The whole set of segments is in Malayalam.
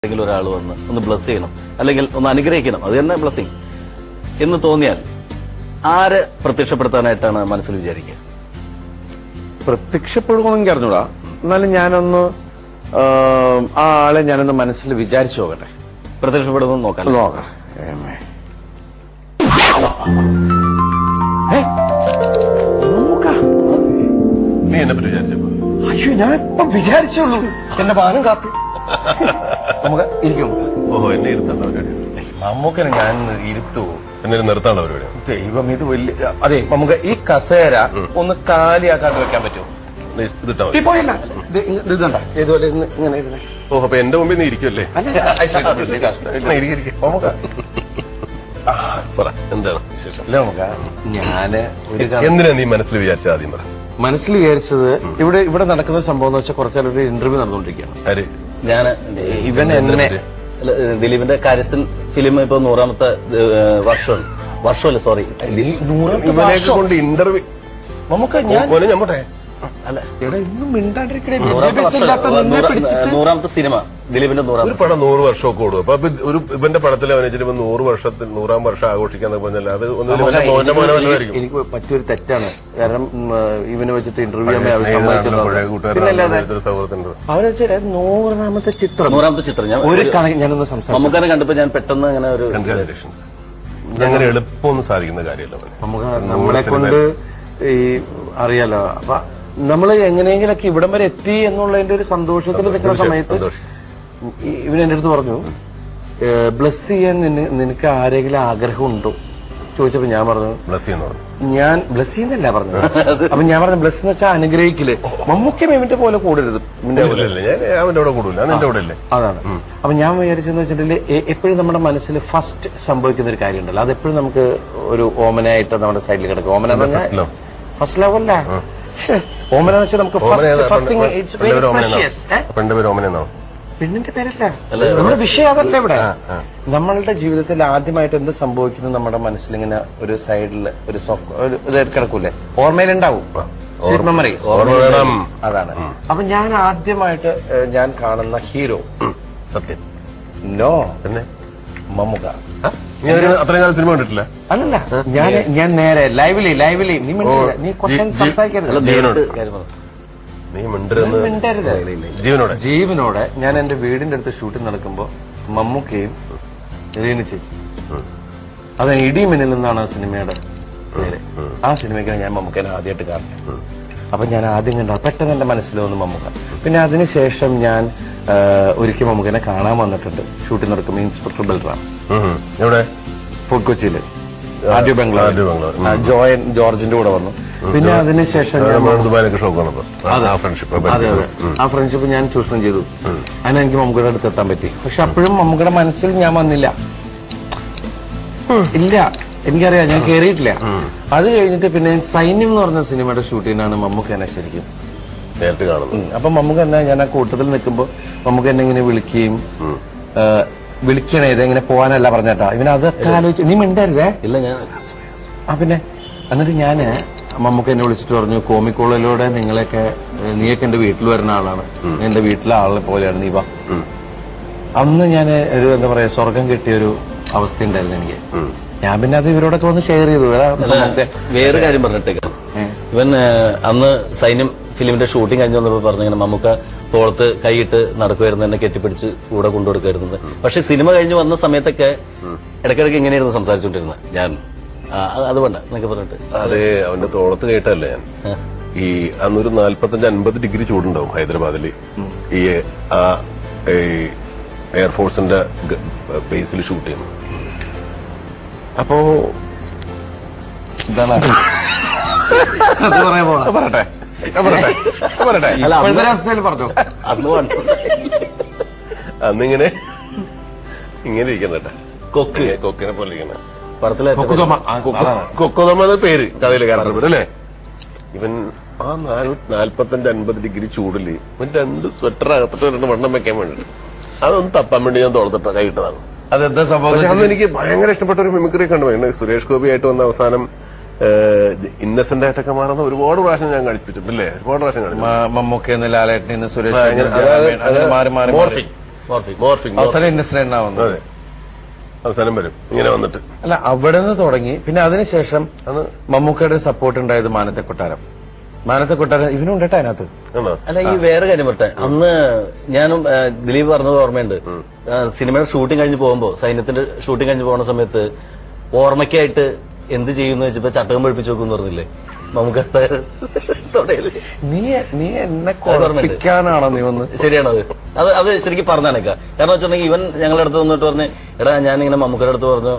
അല്ലെങ്കിൽ ഒരാൾ വന്ന് ഒന്ന് ബ്ലസ് ചെയ്യണം അല്ലെങ്കിൽ ഒന്ന് അനുഗ്രഹിക്കണം, അത് തന്നെ ബ്ലസ്സിങ് എന്ന് തോന്നിയാൽ ആര് പ്രത്യക്ഷപ്പെടുത്താനായിട്ടാണ് മനസ്സിൽ വിചാരിക്കുക? പ്രത്യക്ഷപ്പെടുമെങ്കിൽ അറിഞ്ഞൂടാ, എന്നാലും ഞാനൊന്ന് ആ ആളെ ഞാനൊന്ന് മനസ്സിൽ വിചാരിച്ചു നോക്കട്ടെ. പ്രത്യക്ഷപ്പെടുന്നു നോക്കാം. നീ എന്നെ പറ്റി വിചാരിച്ചപ്പോ? അയ്യോ, ഞാൻ ഇപ്പം വിചാരിച്ചുള്ളൂ. എന്റെ പാനം കാത്ത് നമുക്ക് ഇരിക്കും. ഓഹോ, എന്നെ ഇരുത്താനുള്ള പരിപാടി. മമ്മൂക്കനെ ഞാൻ ഇരുത്തുവോ? എന്നെ നിർത്താനുള്ള പരിപാടി. ദൈവം, ഇത് വലിയ. അതെ, നമുക്ക് ഈ കസേര ഒന്ന് കാലിയാക്കാണ്ട് വെക്കാൻ പറ്റുമോ? ഇതിട്ടാ മതി. പോയല്ല, ഇതുണ്ട ഇതുപോലെ ഇങ്ങനെ ഇരുന്നേ. ഓഹോ, അപ്പൊ എന്റെ മുമ്പിൽ നീ ഇരിക്കുമല്ലേ? പറ, എന്താണ് വിശേഷം? അല്ല, നമുക്ക് ഞാന് ഒരു എന്തിനാ നീ മനസ്സിൽ വിചാരിച്ചത്? ആദ്യം പറ. മനസ്സിൽ വിചാരിച്ചത് ഇവിടെ നടക്കുന്ന സംഭവം എന്ന് വെച്ചാൽ കുറച്ചാലൊരു ഇന്റർവ്യൂ നടന്നുകൊണ്ടിരിക്കുകയാണ്. ആര്? ഞാൻ ഇവൻ എന്നെ ദിലീപിന്റെ കാര്യസ്ഥൻ ഫിലിം ഇപ്പൊ 100ാമത്തെ വർഷമല്ല, സോറി, ഇവനെയൊക്കെ കൊണ്ട് ഇന്റർവ്യൂ നമുക്ക് ഞാൻ ഞമ്മട്ടെ. അല്ല, ഇവിടെ ഇന്നും മിണ്ടാണ്ടിരിക്കണേ. 100ാമത്തെ സിനിമ ദിലീപിന്റെ 100ാമത്തെ പടം 100 വർഷമൊക്കെ ഓടും. അപ്പൊ ഒരു ഇവന്റെ പടത്തിൽ അവനിച്ചിട്ട് 100ാം വർഷം ആഘോഷിക്കാന്ന് പറഞ്ഞാൽ അത് ഒന്നും എനിക്ക് പറ്റിയൊരു തെറ്റാണ്. കാരണം ഇവനെ വെച്ചിട്ട് ഇന്റർവ്യൂ സൗഹൃദമുണ്ട്. അവനെ വെച്ചാൽ 100ാമത്തെ ചിത്രം. 100ാമത്തെ ചിത്രം ഞാൻ ഒരു കണക്ക് ഞാനൊന്ന് സംസാരിച്ചു. മമ്മൂക്കാനെ കണ്ടപ്പോ ഞാൻ പെട്ടെന്ന് അങ്ങനെ ഒരു കൺഗ്രാജുലേഷൻസ്. അങ്ങനെ എളുപ്പമൊന്നും സാധിക്കുന്ന കാര്യമല്ല. നമുക്ക് നമ്മളെ കൊണ്ട് ഈ അറിയാലോ. അപ്പൊ നമ്മള് എങ്ങനെയെങ്കിലൊക്കെ ഇവിടം വരെ എത്തി എന്നുള്ളതിന്റെ ഒരു സന്തോഷത്തിൽ നിൽക്കുന്ന സമയത്ത് ഇവൻ എന്റെ അടുത്ത് പറഞ്ഞു, ബ്ലസ് ചെയ്യാൻ നിനക്ക് ആരെങ്കിലും ആഗ്രഹം ഉണ്ടോ ചോദിച്ചപ്പോ ഞാൻ പറഞ്ഞു ഞാൻ ബ്ലസ് ചെയ്യുന്നല്ല പറഞ്ഞു. അപ്പൊ ഞാൻ പറഞ്ഞു ബ്ലസ് എന്ന് വെച്ചാൽ അനുഗ്രഹിക്കില്ലേ. മമ്മൂക്ക മേമിന്റെ പോലെ കൂടരുത്. അതാണ്. അപ്പൊ ഞാൻ വിചാരിച്ചെന്ന് വെച്ചിട്ടുണ്ടെങ്കിൽ എപ്പോഴും നമ്മുടെ മനസ്സിൽ ഫസ്റ്റ് സംഭവിക്കുന്ന ഒരു കാര്യം ഉണ്ടല്ലോ, അതെപ്പോഴും നമുക്ക് ഒരു ഓമനായിട്ട് നമ്മുടെ സൈഡിൽ കിടക്കും. ഓമന ഫസ്റ്റ് ലവ് അല്ല, ഓമന എന്ന് വെച്ചാൽ നമുക്ക് പെണ്ണിന്റെ പേരല്ല, നമ്മുടെ വിഷയം അതല്ല. ഇവിടെ നമ്മളുടെ ജീവിതത്തിൽ ആദ്യമായിട്ട് എന്ത് സംഭവിക്കുന്നു നമ്മുടെ മനസ്സിലിങ്ങനെ ഒരു സൈഡിൽ ഒരു ഇതായിട്ട് കിടക്കൂലേ, ഓർമ്മയിലുണ്ടാവും. Sweet memories. അതാണ്. അപ്പൊ ഞാൻ ആദ്യമായിട്ട് ഞാൻ കാണുന്ന ഹീറോ സത്യൻ. നോ, മമ്മൂക്ക. അത്രയും കാലം സിനിമ കണ്ടിട്ടില്ല? അല്ലല്ല, ഞാൻ നേരെ ലൈവിലി നീ ക്വസ്റ്റ്യൻ സംസാരിക്കരുത്. ജീവനോടെ ഞാൻ എന്റെ വീടിന്റെ അടുത്ത് ഷൂട്ടിംഗ് നടക്കുമ്പോ മമ്മൂക്കയും രേണു ചേച്ചി, അത് ഇടിമിന്നൽ എന്നാണ് ആ സിനിമയുടെ പേര്. ആ സിനിമയ്ക്കാണ് ഞാൻ മമ്മൂക്കനെ ആദ്യമായിട്ട് കാണുന്നത്. അപ്പൊ ഞാൻ ആദ്യം കണ്ട പെട്ടെന്ന് എന്റെ മനസ്സിൽ വന്നു മമ്മൂക്ക. പിന്നെ അതിനുശേഷം ഞാൻ ഒരിക്കൽ മമ്മൂക്കനെ കാണാൻ വന്നിട്ടുണ്ട് ഷൂട്ടിംഗ് നടക്കുമ്പോൾ. ഇൻസ്പെക്ടർ ബൽറാം ഫോർട്ട് കൊച്ചിയില്, ആദ്യ ബംഗ്ലാവ്, ജോർജിന്റെ കൂടെ വന്നു. പിന്നെ അതിനുശേഷം ആ ഫ്രണ്ട്ഷിപ്പ് ഞാൻ ചൂഷണം ചെയ്തു. അതിന് എനിക്ക് മമ്മൂക്കയുടെ അടുത്ത് എത്താൻ പറ്റി. പക്ഷെ അപ്പോഴും മമ്മൂക്കയുടെ മനസ്സിൽ ഞാൻ വന്നില്ല. ഇല്ല, എനിക്കറിയാം, ഞാൻ കയറിയിട്ടില്ല. അത് കഴിഞ്ഞിട്ട് പിന്നെ സൈന്യം എന്ന് പറഞ്ഞ സിനിമയുടെ ഷൂട്ടിങ്ങിനാണ് മമ്മൂക്ക എന്നെ ശരിക്കും നേരിട്ട് കാണുന്നത്. അപ്പൊ മമ്മൂക്ക എന്നെ, ഞാൻ ആ കൂട്ടത്തിൽ നിൽക്കുമ്പോ മമ്മൂക്ക എന്നെ ഇങ്ങനെ വിളിക്കുകയും വിളിക്കണേ ഇതെങ്ങനെ പോവാനല്ല പറഞ്ഞേട്ടാ. ഇവന് അതൊക്കെ ആലോചിച്ച് നീ മിണ്ടരുതേ. ഇല്ല, ഞാൻ പിന്നെ എന്നിട്ട് ഞാന് മമ്മൂക്ക എന്നെ വിളിച്ചിട്ട് പറഞ്ഞു, കോമിക്കോളിലൂടെ നീയൊക്കെ എന്റെ വീട്ടിൽ വരുന്ന ആളാണ്, എന്റെ വീട്ടിലെ ആളെ പോലെയാണ്, നീ വാ. അന്ന് ഞാൻ ഒരു എന്താ പറയാ സ്വർഗം കിട്ടിയൊരു അവസ്ഥ ഉണ്ടായിരുന്നു എനിക്ക്. ഞാൻ പിന്നെ അത് ഇവരോടൊക്കെ ഒന്ന് ഷെയർ ചെയ്തു. വേറെ കാര്യം പറഞ്ഞിട്ടേക്ക്, ഇവൻ അന്ന് സൈന്യം ഫിലിമിന്റെ ഷൂട്ടിംഗ് കഴിഞ്ഞ് വന്നപ്പോ പറഞ്ഞിങ്ങനെ മമ്മൂക്ക തോളത്ത് കൈയിട്ട് നടക്കുമായിരുന്നു, എന്നെ കെട്ടിപ്പിടിച്ച് കൂടെ കൊണ്ടുകൊടുക്കായിരുന്നത്. പക്ഷെ സിനിമ കഴിഞ്ഞ് വന്ന സമയത്തൊക്കെ ഇടയ്ക്കിടയ്ക്ക് ഇങ്ങനെയായിരുന്നു സംസാരിച്ചുകൊണ്ടിരുന്നത്. ഞാൻ അതുകൊണ്ടാ എന്നൊക്കെ പറഞ്ഞിട്ട്. അതെ, അവന്റെ തോളത്ത് കേട്ടല്ലേ ഞാൻ. ഈ അന്നൊരു 45-50 ഡിഗ്രി ചൂടുണ്ടാവും ഹൈദരാബാദില്. ഈ എയർഫോഴ്സിന്റെ ബേസിൽ ഷൂട്ട് ചെയ്യുന്നു. അപ്പോ അന്നിങ്ങനെ ഇരിക്കണ കൊക്കിനെ പോലെ ഇരിക്കണ കൊക്കോതമ്മ പേര് കഥയിലെ കാരണം അല്ലേ. ഇവൻ ആ 45-50 ഡിഗ്രി ചൂടില് ഇവൻ 2 സ്വെറ്റർ അകത്തിട്ട് 2 വണ്ണം വെക്കാൻ വേണ്ടിട്ട് അതൊന്ന് തപ്പാൻ വേണ്ടി ഞാൻ തോളത്തിട്ട കൈയിട്ടതാണ്. അതെന്താ സംഭവം? പക്ഷെ അന്ന് എനിക്ക് ഭയങ്കര ഇഷ്ടപ്പെട്ട ഒരു മിമിക്രി കണ്ടു. സുരേഷ് ഗോപി ആയിട്ട് വന്ന അവസാനം ഇന്നസെന്റ് ആയിട്ടൊക്കെ മാറുന്ന ഒരുപാട് പ്രാവശ്യം ഞാൻ കളിപ്പിച്ചിട്ടില്ലേ? ഒരുപാട് പ്രാവശ്യം കളിച്ചു. മമ്മൂക്കന്ന് ലാലേട്ടനിന്ന് സുരേഷ് മോർഫിംഗ് അവസാനം ഇന്നസെന്റ് എണ്ണാവുന്നത്. അതെ, അവസാനം വരും ഇങ്ങനെ വന്നിട്ട്. അല്ല, അവിടെ നിന്ന് തുടങ്ങി. പിന്നെ അതിനുശേഷം മമ്മൂക്കയുടെ സപ്പോർട്ട് ഉണ്ടായത് മാനത്തെ കൊട്ടാരം. മാനത്തെ കൊട്ടാരം ഇവനും ഉണ്ടേട്ടാ അതിനകത്ത്. അല്ല, ഈ വേറെ കാര്യം പറട്ടെ, അന്ന് ഞാനും ദിലീപ് പറഞ്ഞത് ഓർമ്മയുണ്ട്. സിനിമയുടെ ഷൂട്ടിംഗ് കഴിഞ്ഞ് പോകുമ്പോ, സൈന്യത്തിന്റെ ഷൂട്ടിംഗ് കഴിഞ്ഞ് പോകുന്ന സമയത്ത് ഓർമ്മയ്ക്കായിട്ട് എന്ത് ചെയ്യുന്ന വെച്ചപ്പോ ചട്ടകം പഠിപ്പിച്ചു നോക്കും പറഞ്ഞില്ലേ നമുക്ക്. നീ എന്നെ കുഴപ്പിക്കാനാണോ നീ വന്ന്? ശരിയാണത്. അത് ശരിക്കും പറഞ്ഞാണേക്ക. കാരണം വെച്ചിട്ടുണ്ടെങ്കിൽ ഇവൻ ഞങ്ങളുടെ അടുത്ത് വന്നിട്ട് പറഞ്ഞ്, എടാ ഞാനിങ്ങനെ മമ്മൂക്കയുടെ അടുത്ത് പറഞ്ഞു,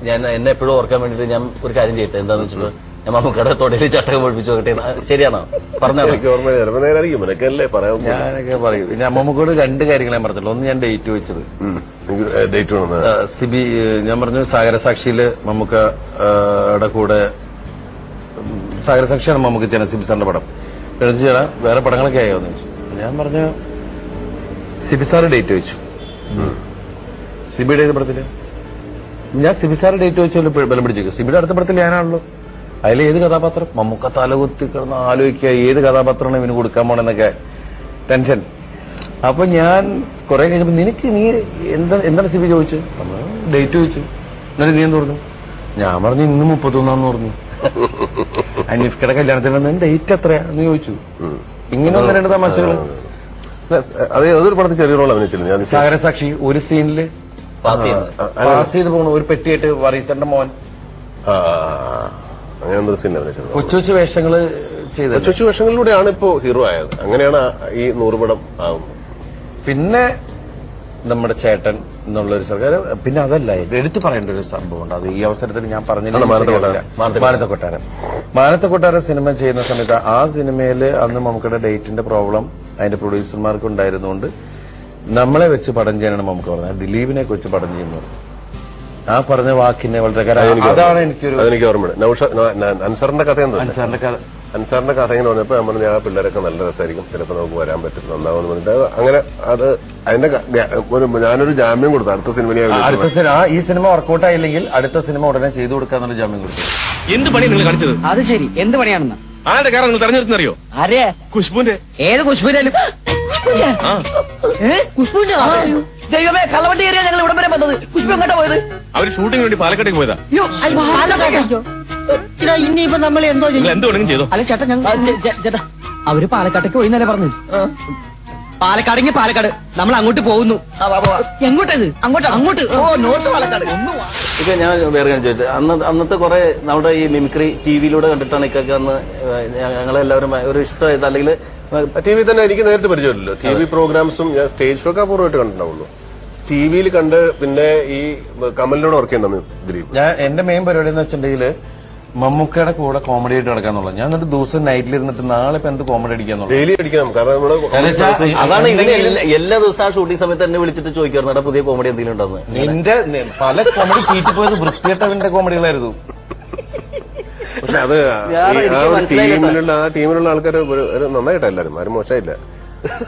ഞാൻ എന്നെ എപ്പോഴും ഓർക്കാൻ വേണ്ടിട്ട് ഞാൻ ഒരു കാര്യം ചെയ്യട്ടെ, എന്താന്ന് വെച്ചിട്ട് ഞാൻ മമ്മൂക്കയുടെ തൊടയിൽ ചട്ടകം പഠിപ്പിച്ചു നോക്കട്ടെ. ശരിയാണോ പറഞ്ഞാണ്? ഞാനൊക്കെ പറയും. പിന്നെ മമ്മൂക്കോട് 2 കാര്യങ്ങൾ ഞാൻ പറഞ്ഞല്ലോ. ഒന്ന്, ഞാൻ ഡേറ്റ് വെച്ചത്. സിബി ഞാൻ പറഞ്ഞു സാഗരസാക്ഷിയില് മമ്മൂക്കയുടെ കൂടെ, സാഗരസാക്ഷിയാണ് മമ്മൂക്ക സിബി സാറിന്റെ പടം. ചേട്ടാ വേറെ പടങ്ങളൊക്കെ ആയോ എന്ന് ചോദിച്ചു. ഞാൻ പറഞ്ഞു സിബി സാറ് ഡേറ്റ് വെച്ചു. സിബിയുടെ ഏത് പടത്തില്? ഞാൻ സിബി സാറ് ഡേറ്റ് വെച്ചു ബലം പിടിച്ചേക്കും. സിബിയുടെ അടുത്ത പടത്തിൽ ഞാനാണല്ലോ. അതിൽ ഏത് കഥാപാത്രം? മമ്മൂക്ക തലകുത്തി കിടന്ന് ആലോചിക്കുക ഏത് കഥാപാത്രമാണ് ഇവന് കൊടുക്കാൻ പോണെന്നൊക്കെ ടെൻഷൻ. അപ്പൊ ഞാൻ കുറെ കഴിഞ്ഞപ്പോ നീ എന്താണ് സിബി ചോദിച്ചു? ഡേറ്റ് ചോദിച്ചു. എന്നിട്ട് നീ എന്ത് പറഞ്ഞു? ഞാൻ പറഞ്ഞു ഇന്ന് 31 പറഞ്ഞു. അനീഫ്കയുടെ കല്യാണത്തിന് ഡേറ്റ് എത്രയാന്ന് ചോദിച്ചു. ഇങ്ങനെ 1-2 തമാശകള്. അതെ, അതൊരു പടത്തിൽ ചെറിയ റോൾ അഭിനയിച്ചില്ല. സാഗരസാക്ഷി ഒരു സീനില് പാസ് ചെയ്ത് പോണു ഒരു പെട്ടിയായിട്ട് വറീസന്റെ മോൻ. അങ്ങനെ സീൻ അഭിനയിച്ചത്. കൊച്ചു വേഷങ്ങള് ചെയ്ത കൊച്ചു വേഷങ്ങളിലൂടെയാണ് ഇപ്പോ ഹീറോ ആയത്. അങ്ങനെയാണ് ഈ 100 പടം ആവുന്നത്. പിന്നെ നമ്മുടെ ചേട്ടൻ എന്നുള്ളൊരു സർക്കാർ. പിന്നെ അതല്ല, എടുത്തു പറയേണ്ട ഒരു സംഭവം ഉണ്ട്. അത് ഈ അവസരത്തിൽ ഞാൻ പറഞ്ഞില്ല. മാനത്തെ കൊട്ടാരം സിനിമ ചെയ്യുന്ന സമയത്ത് ആ സിനിമയില് അന്ന് നമുക്കുടെ ഡേറ്റിന്റെ പ്രോബ്ലം അതിന്റെ പ്രൊഡ്യൂസർമാർക്ക് ഉണ്ടായിരുന്നുകൊണ്ട് നമ്മളെ വെച്ച് പടം ചെയ്യാനാണ് നമുക്ക് പറഞ്ഞത്. ദിലീപിനെ വെച്ച് പടം ചെയ്യുന്നത്. ആ പറഞ്ഞ വാക്കിനെ വളരെ അതാണ് എനിക്ക് ഓർമ്മയുണ്ട്. അൻസാറിന്റെ കഥ എന്താ? അൻസാറിന്റെ കഥ ഇങ്ങനെ പറഞ്ഞപ്പോ ഞാൻ പറഞ്ഞു, ആ പിള്ളേരൊക്കെ നല്ല രസമായിരിക്കും, ചിലപ്പോൾ നമുക്ക് വരാൻ പറ്റും, നന്നാവെന്ന് പറഞ്ഞിട്ട് അങ്ങനെ അത് അതിന്റെ ഞാനൊരു ജാമ്യം കൊടുത്തു. അടുത്ത സിനിമ ഈ സിനിമ വർക്കൗട്ട് ആയില്ലെങ്കിൽ അടുത്ത സിനിമ ഉടനെ ചെയ്തു കൊടുക്കാന്നുള്ള ജാമ്യം കൊടുത്തു. എന്ത് പണി നിങ്ങൾ കാണിച്ചത്? അത് ശരി, എന്ത് പണിയാണെന്ന്? ആരുടെ കാര്യം നിങ്ങൾ തെരഞ്ഞെടുത്തറിയോ? ആരെ? ഖുഷ്ബുന്റെ. ഏത് ഖുഷ്ബുന്റെ? ഖുഷ്ബുന്റെ? ദൈവമേ, കള്ളവണ്ടി കയറിയാ ഞങ്ങൾ ഇവിടെ വരെ വന്നത്. ഖുഷ്ബു എങ്ങോട്ടാ പോയത്? അവര് ഷൂട്ടിംഗ് വേണ്ടി പാലക്കാട്ടേക്ക് പോയതാ. ഇനിയിപ്പോ നമ്മൾ എന്തോ എന്ത് വേണമെങ്കിലും ചെയ്തോ. അല്ല ചേട്ടാ, ചേട്ടാ അവര് പാലക്കാട്ടേക്ക് പോയി എന്നല്ലേ പറഞ്ഞു? പാലക്കാടെങ്കിൽ പാലക്കാട്, നമ്മൾ അങ്ങോട്ട് പോകുന്നു. എങ്ങോട്ടത്? അങ്ങോട്ട്. ഓ, നോട്ട് പാലക്കാട്. ഇപ്പൊ ഞാൻ വേറെ കാര്യം ചോദിച്ചു. അന്നത്തെ കുറെ നമ്മുടെ ഈ മിമിക്രി ടിവിയിലൂടെ കണ്ടിട്ടാണ് ഇക്കൊക്കെ അന്ന് ഞങ്ങളെല്ലാവരും ഒരു ഇഷ്ടമായത്. അല്ലെങ്കിൽ ടി വി തന്നെ എനിക്ക് നേരിട്ട് പരിചയമില്ലല്ലോ. ടി വി പ്രോഗ്രാംസും ഞാൻ സ്റ്റേജ് ഷോ ഒക്കെ അപൂർവമായിട്ട് കണ്ടിട്ടുണ്ടാവുള്ളൂ. ടിവിയിൽ കണ്ട് പിന്നെ ഈ കമലിനോട് വർക്ക് ചെയ്യണമെന്ന് ദിലീപ്. ഞാൻ എന്റെ മെയിൻ പരിപാടി എന്ന് വെച്ചിട്ടുണ്ടെങ്കിൽ മമ്മൂക്കയുടെ കൂടെ കോമഡി ആയിട്ട് നടക്കാന്നുള്ളത്. ഞാൻ എന്നിട്ട് ദിവസം നൈറ്റിൽ ഇരുന്നിട്ട് നാളെ ഇപ്പൊ എന്ത് കോമഡി അടിക്കാന്നുള്ളത്. ഡെയിലി അടിക്കണം. കാരണം അതാണ് ഇവന് എല്ലാ ദിവസവും ആ ഷൂട്ടിംഗ് സമയത്ത് എന്നെ വിളിച്ചിട്ട് ചോദിക്കാറുണ്ട്, പുതിയ കോമഡി എന്തെങ്കിലും ഉണ്ടെന്ന്. നിന്റെ പല കോമഡി ചീറ്റി പോയത് വൃത്തിയായിട്ടവന്റെ കോമഡികളായിരുന്നു. പക്ഷെ അത് ആ ടീമിലുള്ള ആൾക്കാർ നന്നായിട്ട് എല്ലാരും ആരും മോശമായില്ല.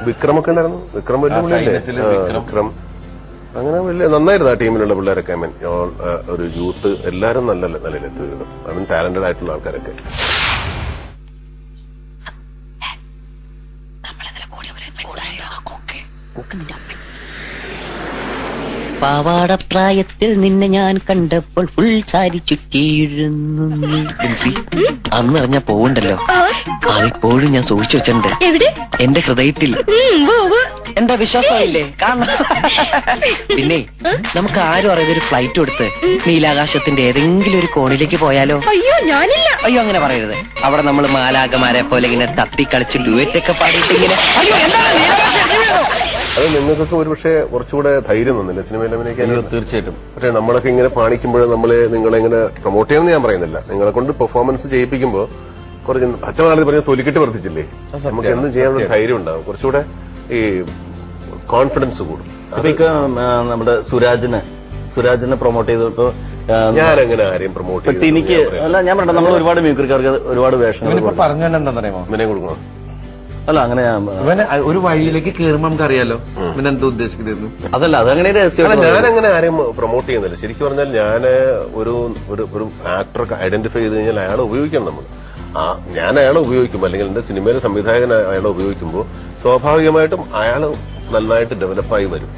വിക്രമൊക്കെ ഉണ്ടായിരുന്നു. വിക്രം വലിയ വിക്രം അങ്ങനെ വലിയ നന്നായിരുന്നു ആ ടീമിലുള്ള പിള്ളേരൊക്കെ. ഐ മീൻ ഒരു യൂത്ത് എല്ലാരും നല്ല നിലയിലെത്തി. ഐ മീൻ ടാലന്റഡ് ആയിട്ടുള്ള ആൾക്കാരൊക്കെ. പാവാടപ്രായത്തിൽ നിന്നെ ഞാൻ കണ്ടപ്പോൾ ഫുൾ സാരി ചുറ്റിയിരുന്നു. അന്ന് അറിഞ്ഞ പോവുണ്ടല്ലോ, അതിപ്പോഴും ഞാൻ സൂക്ഷിച്ചു വെച്ചിട്ടുണ്ട് എന്റെ ഹൃദയത്തിൽ. എന്താ വിശ്വാസമായില്ലേ? പിന്നെ നമുക്ക് ആരും അറിയാതെ ഒരു ഫ്ലൈറ്റ് കൊടുത്ത് നീലാകാശത്തിന്റെ ഏതെങ്കിലും ഒരു കോണിലേക്ക് പോയാലോ? അയ്യോ അങ്ങനെ പറയരുത്. അവിടെ നമ്മൾ മാലാകമാരെ പോലെ ഇങ്ങനെ തട്ടിക്കളിച്ച് ഡുവറ്റൊക്കെ പാടിയിട്ട് ഇങ്ങനെ. അത് നിങ്ങൾക്കൊക്കെ ഒരുപക്ഷെ കുറച്ചുകൂടെ ധൈര്യം തന്നില്ല സിനിമയിൽ അഭിനയിക്കാൻ? തീർച്ചയായിട്ടും. പക്ഷെ നമ്മളൊക്കെ ഇങ്ങനെ പാണിക്കുമ്പോൾ നിങ്ങളെങ്ങനെ പ്രൊമോട്ട് ചെയ്യണമെന്ന് ഞാൻ പറയുന്നില്ല. നിങ്ങളെ കൊണ്ട് പെർഫോമൻസ് ചെയ്യിപ്പിക്കുമ്പോൾ കുറച്ച് അച്ഛനാളി പറഞ്ഞ തൊലിക്കെട്ട് വർദ്ധിച്ചില്ലേ, നമുക്ക് എന്തും ചെയ്യാനുള്ള ധൈര്യം ഉണ്ടാവും, കുറച്ചുകൂടെ ഈ കോൺഫിഡൻസ് കൂടും. അപ്പൊ നമ്മുടെ സുരാജിനെ പ്രൊമോട്ട് ചെയ്തപ്പോ ഞാൻ അങ്ങനെ ആരെയും പ്രൊമോട്ട് ചെയ്തു എനിക്ക് അല്ല, ഞാൻ പറഞ്ഞ നമ്മൾ ഒരുപാട് മ്യൂസിക്കാർക്ക് ഒരുപാട് വേഷങ്ങൾ പറഞ്ഞു എന്താണെന്നറിയാമോ? ഇവനെ കൊടുക്കണം. അല്ല അങ്ങനെ ഇവനെ ഒരു വഴിയിലേക്ക് കയറുമ്പോ നമുക്ക് അറിയാലോ ഇവനെന്താ ഉദ്ദേശിക്കുന്നത്. അതല്ല, അതങ്ങനെ ഞാൻ അങ്ങനെ ആരെയും പ്രൊമോട്ട് ചെയ്യുന്നില്ല. ശരിക്കും പറഞ്ഞാൽ ഞാൻ ഒരു ആക്ടറെ ഐഡന്റിഫൈ ചെയ്ത് കഴിഞ്ഞാൽ അയാളെ ഉപയോഗിക്കണം നമ്മൾ. ഞാൻ അയാളെ ഉപയോഗിക്കുമ്പോൾ അല്ലെങ്കിൽ എന്റെ സിനിമയിലെ സംവിധായകൻ അയാളെ ഉപയോഗിക്കുമ്പോൾ സ്വാഭാവികമായിട്ടും അയാൾ നന്നായിട്ട് ഡെവലപ്പായി വരും.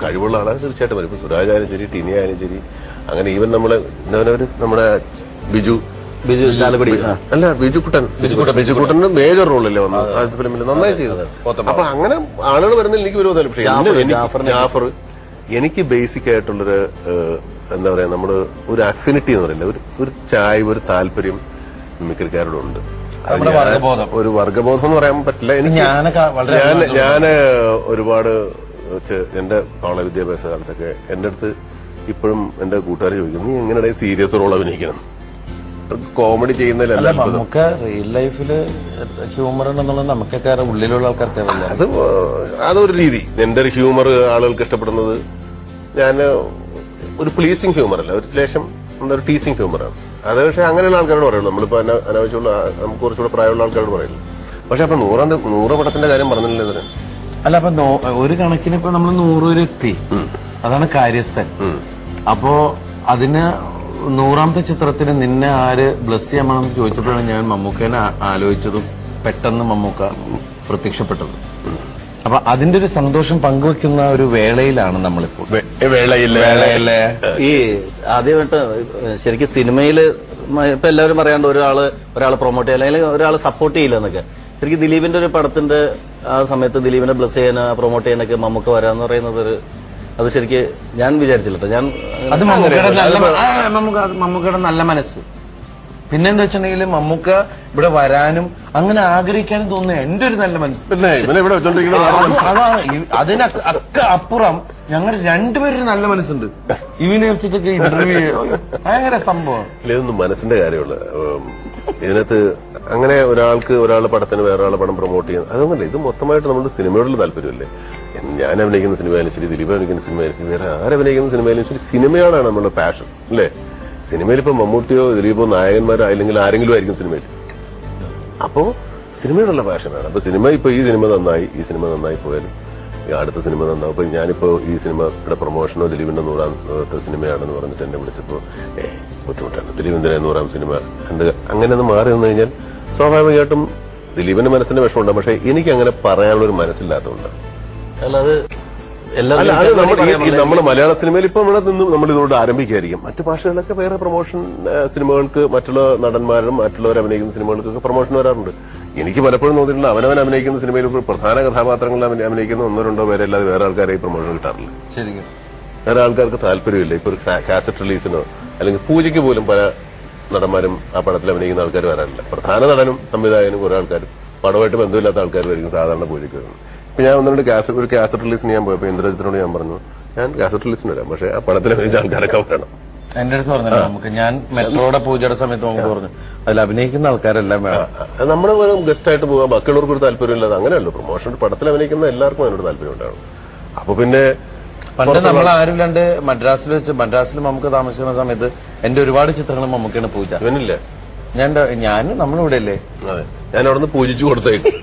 കഴിവുള്ള ആളാണ് തീർച്ചയായിട്ടും വരും. ഇപ്പൊ സുരാജായാലും ശരി, ടിനി ആയാലും ശരി, അങ്ങനെ ഈവൻ നമ്മുടെ ബിജു ചാലക്കുടി അല്ല ബിജുക്കുട്ടന് മേജർ റോളല്ലേ വന്നു ആദ്യത്തെ ഫിലിമിൽ, നന്നായി ചെയ്തത്. അപ്പൊ അങ്ങനെ ആളുകൾ വരുന്നതിൽ എനിക്ക് വിരോധമല്ല. പക്ഷേ ജാഫർ എനിക്ക് ബേസിക് ആയിട്ടുള്ളൊരു എന്താ പറയാ, നമ്മള് ഒരു അഫിനിറ്റി എന്ന് പറയില്ല, ഒരു ചായ്വ്, ഒരു താല്പര്യം മിമിക്രിക്കാരോടുണ്ട്. ഒരു വർഗബോധം എന്ന് പറയാൻ പറ്റില്ല എനിക്ക്. ഞാന് ഒരുപാട് എന്റെ കോളേജ് വിദ്യാഭ്യാസ കാലത്തൊക്കെ എന്റെ അടുത്ത് ഇപ്പോഴും എന്റെ കൂട്ടുകാർ ചോദിക്കും, നീ എങ്ങനെ സീരിയസ് റോൾ അഭിനയിക്കണം? കോമഡി ചെയ്യുന്നതിലല്ല, നമുക്ക് റിയൽ ലൈഫില് ഹ്യൂമർ ഉണ്ടെന്നുള്ളത് നമുക്കൊക്കെ ഉള്ളിലുള്ള ആൾക്കാർക്ക് അതൊരു രീതി. എന്റെ ഒരു ഹ്യൂമർ ആളുകൾക്ക് ഇഷ്ടപ്പെടുന്നത് ഞാൻ ഒരു പ്ലീസിങ് ഹ്യൂമർ അല്ല, ഒരു ലേശം എന്താ ഒരു ടീസിങ് ഹ്യൂമറാണ് അത്. പക്ഷെ അങ്ങനെയുള്ള ആൾക്കാരോട് പറയുള്ളൂ, നമ്മളിപ്പോ അനാവശ്യമുള്ള നമുക്ക് കുറച്ചുകൂടെ പ്രായമുള്ള ആൾക്കാരോട് പറയില്ല. പക്ഷെ അപ്പൊ 100 പടത്തിന്റെ കാര്യം പറഞ്ഞില്ല ഇതിന്. അല്ല, അപ്പൊ ഒരു കണക്കിന് ഇപ്പൊ നമ്മൾ 100 വരെ എത്തി, അതാണ് കാര്യസ്ഥൻ. അപ്പോ അതിന് 100ാമത്തെ ചിത്രത്തിന് നിന്നെ ആര് ബ്ലസ് ചെയ്യാമെന്ന് ചോദിച്ചപ്പോഴാണ് ഞാൻ മമ്മൂക്കേനെ ആലോചിച്ചതും പെട്ടെന്ന് മമ്മൂക്ക പ്രത്യക്ഷപ്പെട്ടത്. അപ്പൊ അതിന്റെ ഒരു സന്തോഷം പങ്കുവെക്കുന്ന ഒരു വേളയിലാണ് നമ്മളിപ്പോൾ. വേളയില്ലേ ഈ ആദ്യമായിട്ട് ശരിക്കും സിനിമയില് ഇപ്പൊ എല്ലാവരും പറയാണ്ട് ഒരാള് പ്രൊമോട്ട് ചെയ്യില്ല, അല്ലെങ്കിൽ ഒരാള് സപ്പോർട്ട് ചെയ്യില്ല എന്നൊക്കെ. ശരിക്കും ദിലീപിന്റെ ഒരു പടത്തിന്റെ ആ സമയത്ത് ദിലീപിനെ ബ്ലസ് ചെയ്യാൻ പ്രൊമോട്ട് ചെയ്യാനൊക്കെ മമ്മൂക്ക വരാന്ന് പറയുന്നത് അത് ശരിക്ക് ഞാൻ വിചാരിച്ചില്ല. ഞാൻ അത് മമ്മൂക്കയുടെ നല്ല മനസ്സ്. പിന്നെന്താ വെച്ചിട്ടുണ്ടെങ്കിൽ മമ്മൂക്ക ഇവിടെ വരാനും അങ്ങനെ ആഗ്രഹിക്കാനും തോന്നുന്നത് എന്റെ ഒരു നല്ല മനസ്സ്. അതാണ് അതിനൊക്കെ അപ്പുറം ഞങ്ങൾ രണ്ടുപേരും നല്ല മനസ്സുണ്ട്. ഇവനെ വെച്ചിട്ടൊക്കെ ഇന്റർവ്യൂ ഭയങ്കര സംഭവം. ഇതൊന്നും മനസ്സിന്റെ കാര്യമുള്ള ഇതിനകത്ത് അങ്ങനെ ഒരാളുടെ പടത്തിന് വേറൊരാളുടെ പടം പ്രൊമോട്ട് ചെയ്യുന്നത് അതൊന്നുമില്ല. ഇത് മൊത്തമായിട്ട് നമ്മുടെ സിനിമയോടുള്ള താല്പര്യമല്ലേ. ഞാൻ അഭിനയിക്കുന്ന സിനിമയായാലും ശരി, ദിലീപ് അഭിനയിക്കുന്ന സിനിമയായാലും ശരി, വേറെ ആരഭിനയിക്കുന്ന സിനിമയായാലും ശരി, സിനിമയോടാണ് നമ്മുടെ പാഷൻ അല്ലേ. സിനിമയിൽ ഇപ്പൊ മമ്മൂട്ടിയോ ദിലീപോ നായകന്മാരോ അല്ലെങ്കിൽ ആരെങ്കിലും ആയിരിക്കും സിനിമയിൽ. അപ്പോ സിനിമയോടുള്ള പാഷനാണ്. അപ്പൊ ഇപ്പൊ ഈ സിനിമ നന്നായി പോയാലും അടുത്ത സിനിമ നന്നാവും. ഇപ്പൊ ഞാനിപ്പോ ഈ സിനിമയുടെ പ്രൊമോഷനോ ദിലീപിന്റെ 100ാമത്തെ സിനിമയാണെന്ന് പറഞ്ഞിട്ട് എന്നെ വിളിച്ചപ്പോ ബുദ്ധിമുട്ടാണ്. ദിലീപിന്റെ 100ാം സിനിമ അങ്ങനെ ഒന്ന് മാറി വന്നു കഴിഞ്ഞാൽ സ്വാഭാവികമായിട്ടും ദിലീപിന്റെ മനസ്സിന്റെ വിഷമമുണ്ടാകും. പക്ഷെ എനിക്ക് അങ്ങനെ പറയാനുള്ള ഒരു മനസ്സില്ലാത്തതുകൊണ്ടാണ്. നമ്മുടെ മലയാള സിനിമയിൽ ഇപ്പൊ നമ്മൾ ഇതോട് ആരംഭിക്കായിരിക്കും. മറ്റു ഭാഷകളിലൊക്കെ വേറെ പ്രൊമോഷൻ സിനിമകൾക്ക് മറ്റുള്ള നടന്മാരും മറ്റുള്ളവർ അഭിനയിക്കുന്ന സിനിമകൾക്കൊക്കെ പ്രൊമോഷൻ വരാറുണ്ട്. എനിക്ക് പലപ്പോഴും തോന്നിയിട്ടുണ്ട് അവനവൻ അഭിനയിക്കുന്ന സിനിമയിൽ പ്രധാന കഥാപാത്രങ്ങളിൽ അഭിനയിക്കുന്ന 1-2 പേരല്ലാതെ വേറെ ആൾക്കാരെ പ്രൊമോഷൻ കിട്ടാറില്ല. ശരിക്കും വേറെ ആൾക്കാർക്ക് താല്പര്യമില്ല. ഇപ്പൊ ഒരു കാസറ്റ് റിലീസിനോ അല്ലെങ്കിൽ പൂജയ്ക്ക് പോലും പല നടന്മാരും ആ പടത്തിൽ അഭിനയിക്കുന്ന ആൾക്കാർ വരാറില്ല. പ്രധാന നടനും സംവിധായകനും കുറെ ആൾക്കാരും പടമായിട്ട് ബന്ധമില്ലാത്ത ആൾക്കാരായിരിക്കും സാധാരണ പൂജയ്ക്ക് വരുന്നത്. ഇപ്പൊ ഞാൻ ഒരു കാസറ്റ് റിലീസിന് ഞാൻ പോയപ്പോ ഇന്ദ്രജിത്തിനോട് ഞാൻ പറഞ്ഞു, ഞാൻ കാസറ്റ് റിലീസിന് വരാം, പക്ഷെ ആ പടത്തിൽ അഭിനയിച്ച ആൾക്കാരൊക്കെ വേണം. എന്റെ അടുത്ത് പറഞ്ഞല്ലോ നമുക്ക്, ഞാൻ മെട്രോയുടെ പൂജയുടെ സമയത്ത് നമുക്ക് പറഞ്ഞു അതിൽ അഭിനയിക്കുന്ന ആൾക്കാരെല്ലാം വേണം. നമ്മൾ ഗസ്റ്റ് ആയിട്ട് പോകാം, ബാക്കിയുള്ളവർക്ക് ഒരു താല്പര്യമില്ലാതെ അങ്ങനെയല്ലോ. പ്രൊമോഷൻ പടത്തിൽ അഭിനയിക്കുന്ന എല്ലാവർക്കും അതിനോട് താല്പര്യം ഉണ്ടാവും. അപ്പൊ പിന്നെ പണ്ട് നമ്മൾ ആരും മദ്രാസിൽ നമുക്ക് താമസിക്കുന്ന സമയത്ത് എന്റെ ഒരുപാട് ചിത്രങ്ങൾ മമ്മൂക്കാണ് പൂജ. ഇവനില്ല, ഞാൻ നമ്മളിവിടെ അല്ലേ, അതെ, ഞാൻ അവിടെ നിന്ന് പൂജിച്ചു കൊടുത്തേക്കും.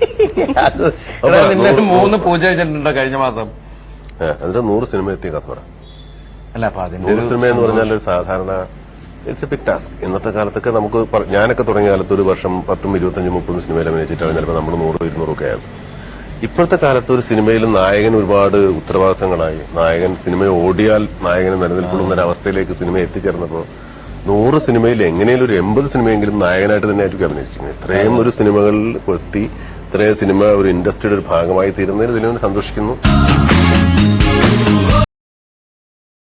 നിന്റെ 3 പൂജ വെച്ചിട്ടുണ്ടോ കഴിഞ്ഞ മാസം? അതിന്റെ 100 സിനിമ എത്തിയ കഥ പറ. അല്ല, അപ്പൊ അതിന്റെ 100 സിനിമ എന്ന് പറഞ്ഞാൽ ഒരു സാധാരണ ഇറ്റ്സ് എ ബിഗ് ടാസ്ക്. ഇന്നത്തെ കാലത്തൊക്കെ നമുക്ക് ഞാനൊക്കെ തുടങ്ങിയ കാലത്ത് ഒരു വർഷം 10, 25, 30 സിനിമയിൽ അഭിനയിച്ചിട്ടാണ് ചിലപ്പോൾ നമ്മൾ 100-200 ഒക്കെ ആയത്. ഇപ്പോഴത്തെ കാലത്ത് ഒരു സിനിമയിൽ നായകൻ ഒരുപാട് ഉത്തരവാദിത്തങ്ങളായി, നായകൻ സിനിമ ഓടിയാൽ നായകന് നിലനിൽക്കുന്ന ഒരു അവസ്ഥയിലേക്ക് സിനിമ എത്തിച്ചേർന്നപ്പോൾ 100 സിനിമയിൽ എങ്ങനെയും ഒരു 80 സിനിമയെങ്കിലും നായകനായിട്ട് തന്നെ ആയിരിക്കും അഭിനയിച്ചിരിക്കുന്നത്. ഇത്രയും ഒരു സിനിമകളിൽ കൊത്തി ഇത്രയും സിനിമ ഒരു ഇൻഡസ്ട്രിയുടെ ഒരു ഭാഗമായി തീരുന്നതിൽ ഇതിലും സന്തോഷിക്കുന്നു.